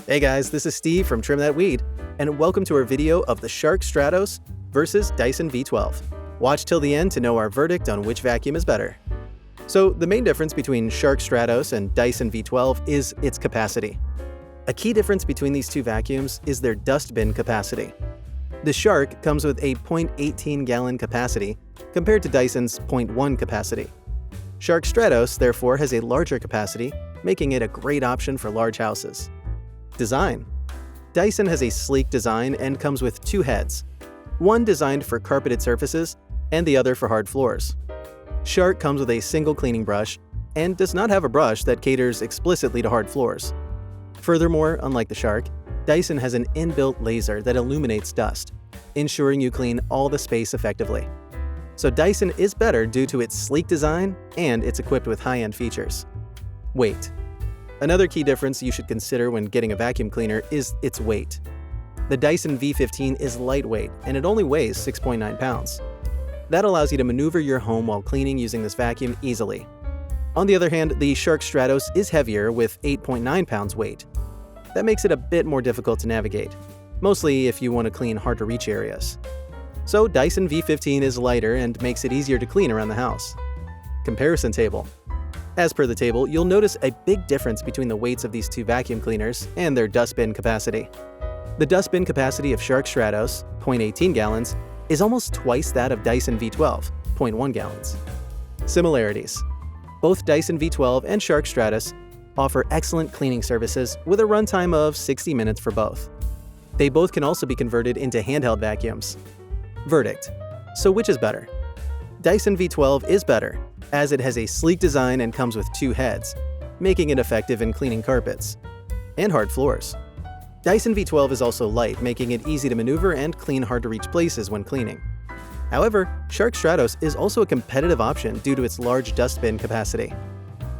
Hey guys, this is Steve from Trim That Weed, and welcome to our video of the Shark Stratos versus Dyson V12. Watch till the end to know our verdict on which vacuum is better. So the main difference between Shark Stratos and Dyson V12 is its capacity. A key difference between these two vacuums is their dustbin capacity. The Shark comes with a 0.18 gallon capacity compared to Dyson's 0.1 capacity. Shark Stratos therefore has a larger capacity, making it a great option for large houses. Design. Dyson has a sleek design and comes with two heads, one designed for carpeted surfaces and the other for hard floors. Shark comes with a single cleaning brush and does not have a brush that caters explicitly to hard floors. Furthermore, unlike the Shark, Dyson has an inbuilt laser that illuminates dust, ensuring you clean all the space effectively. So Dyson is better due to its sleek design and it's equipped with high-end features. Weight. Another key difference you should consider when getting a vacuum cleaner is its weight. The Dyson V15 is lightweight and it only weighs 6.9 pounds. That allows you to maneuver your home while cleaning using this vacuum easily. On the other hand, the Shark Stratos is heavier with 8.9 pounds weight. That makes it a bit more difficult to navigate, mostly if you want to clean hard-to-reach areas. So Dyson V15 is lighter and makes it easier to clean around the house. Comparison table. As per the table, you'll notice a big difference between the weights of these two vacuum cleaners and their dustbin capacity. The dustbin capacity of Shark Stratos, 0.18 gallons, is almost twice that of Dyson V12, 0.1 gallons. Similarities. Both Dyson V12 and Shark Stratos offer excellent cleaning services with a runtime of 60 minutes for both. They both can also be converted into handheld vacuums. Verdict. So which is better? Dyson V12 is better, as it has a sleek design and comes with two heads, making it effective in cleaning carpets and hard floors. Dyson V12 is also light, making it easy to maneuver and clean hard-to-reach places when cleaning. However, Shark Stratos is also a competitive option due to its large dustbin capacity.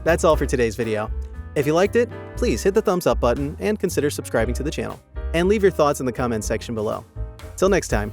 That's all for today's video. If you liked it, please hit the thumbs up button and consider subscribing to the channel. And leave your thoughts in the comments section below. Till next time.